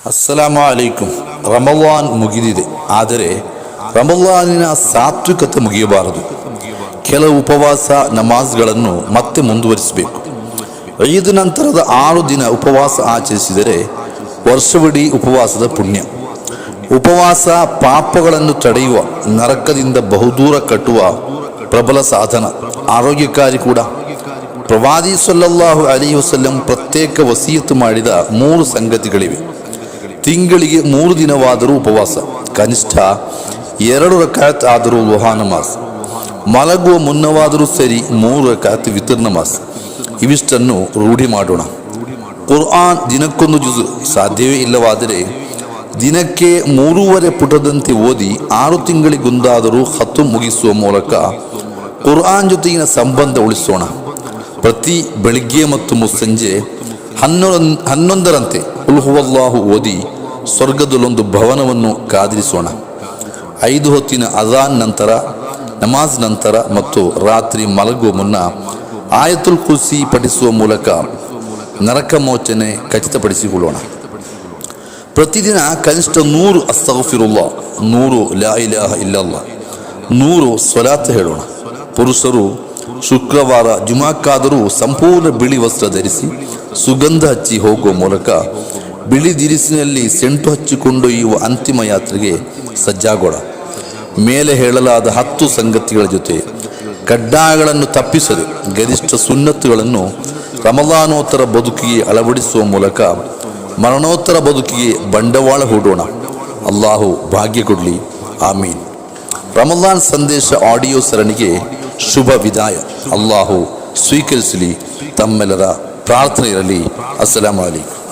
ಅಸ್ಸಲಾಮು ಅಲೈಕುಂ. ರಮಲಾನ್ ಮುಗಿದಿದೆ, ಆದರೆ ರಮಲಾನಿನ ಸಾತ್ವಿಕತೆ ಮುಗಿಯಬಾರದು. ಕೆಲವು ಉಪವಾಸ ನಮಾಜ್ಗಳನ್ನು ಮತ್ತೆ ಮುಂದುವರಿಸಬೇಕು. ಈದ್ ನಂತರದ 6 ದಿನ ಉಪವಾಸ ಆಚರಿಸಿದರೆ ವರ್ಷವಿಡೀ ಉಪವಾಸದ ಪುಣ್ಯ. ಉಪವಾಸ ಪಾಪಗಳನ್ನು ತಡೆಯುವ, ನರಕದಿಂದ ಬಹುದೂರ ಕಟ್ಟುವ ಪ್ರಬಲ ಸಾಧನ, ಆರೋಗ್ಯಕಾರಿ ಕೂಡ. ಪ್ರವಾದಿ ಸಲ್ಲಲ್ಲಾಹು ಅಲೈಹಿ ವಸಲ್ಲಂ ಪ್ರತ್ಯೇಕ ವಸಿಯತ್ತು ಮಾಡಿದ 3 ಸಂಗತಿಗಳಿವೆ. ತಿಂಗಳಿಗೆ 3 ದಿನವಾದರೂ ಉಪವಾಸ, ಕನಿಷ್ಠ 2 ರಕಾತ್ ಆದರೂ ದುಹಾ ನಮಾಜ್, ಮಲಗುವ ಮುನ್ನವಾದರೂ ಸರಿ 3 ರಕಾತ್ ವಿತರ್ ನಮಾಜ್. ಇವಿಷ್ಟನ್ನು ರೂಢಿ ಮಾಡೋಣ. ಕುರ್ಆನ್ ದಿನಕ್ಕೊಂದು ಜುಜು, ಸಾಧ್ಯವೇ ಇಲ್ಲವಾದರೆ ದಿನಕ್ಕೆ 3.5 ಪುಟದಂತೆ ಓದಿ 6 ತಿಂಗಳಿಗೊಂದಾದರೂ ಖತಮ್ ಮುಗಿಸುವ ಮೂಲಕ ಕುರ್ಆನ್ ಜೊತೆಗಿನ ಸಂಬಂಧ ಉಳಿಸೋಣ. ಪ್ರತಿ ಬೆಳಿಗ್ಗೆ ಮತ್ತು ಮುಸ್ಸಂಜೆ 11ರಂತೆ ಕುಲ್ ಹುವಲ್ಲಾಹು ಓದಿ ಸ್ವರ್ಗದಲ್ಲೊಂದು ಭವನವನ್ನು ಕಾದಿರಿಸೋಣ. 5 ಹೊತ್ತಿನ ಅಜಾನ್ ನಂತರ, ನಮಾಜ್ ನಂತರ ಮತ್ತು ರಾತ್ರಿ ಮಲಗುವ ಮುನ್ನ ಆಯತುಲ್ ಕುರ್ಸಿ ಪಠಿಸುವ ಮೂಲಕ ನರಕ ಮೋಚನೆ ಖಚಿತಪಡಿಸಿಕೊಳ್ಳೋಣ. ಪ್ರತಿದಿನ ಕನಿಷ್ಠ 100 ಅಸ್ತಗ್ಫಿರುಲ್ಲಾಹ್, 100 ಲಾ ಇಲಾಹ ಇಲ್ಲಲ್ಲಾಹ್, 100 ಸ್ವಲಾತ್ ಹೇಳೋಣ. ಪುರುಷರು ಶುಕ್ರವಾರ ಜುಮಾಕ್ಕಾದರೂ ಸಂಪೂರ್ಣ ಬಿಳಿ ವಸ್ತ್ರ ಧರಿಸಿ ಸುಗಂಧ ಹಚ್ಚಿ ಹೋಗುವ ಮೂಲಕ ಬಿಳಿ ದಿರಿಸಿನಲ್ಲಿ ಸೆಂಟು ಹಚ್ಚಿಕೊಂಡೊಯ್ಯುವ ಅಂತಿಮ ಯಾತ್ರೆಗೆ ಸಜ್ಜಾಗೋಣ. ಮೇಲೆ ಹೇಳಲಾದ 10 ಸಂಗತಿಗಳ ಜೊತೆ ಕಡ್ಡಾಯಗಳನ್ನು ತಪ್ಪಿಸದೆ ಗರಿಷ್ಠ ಸುನ್ನತ್ತುಗಳನ್ನು ರಮಲಾನೋತ್ತರ ಬದುಕಿಗೆ ಅಳವಡಿಸುವ ಮೂಲಕ ಮರಣೋತ್ತರ ಬದುಕಿಗೆ ಬಂಡವಾಳ ಹೂಡೋಣ. ಅಲ್ಲಾಹು ಭಾಗ್ಯ ಕೊಡಲಿ, ಆಮೀನ್. ರಮಲಾನ್ ಸಂದೇಶ ಆಡಿಯೋ ಸರಣಿಗೆ ಶುಭ ವಿದಾಯ. ಅಲ್ಲಾಹು ಸ್ವೀಕರಿಸಲಿ. ತಮ್ಮೆಲ್ಲರ ಪ್ರಾರ್ಥನೆ ಇರಲಿ. ಅಸ್ಸಲಾಮು ಅಲೈಕುಂ.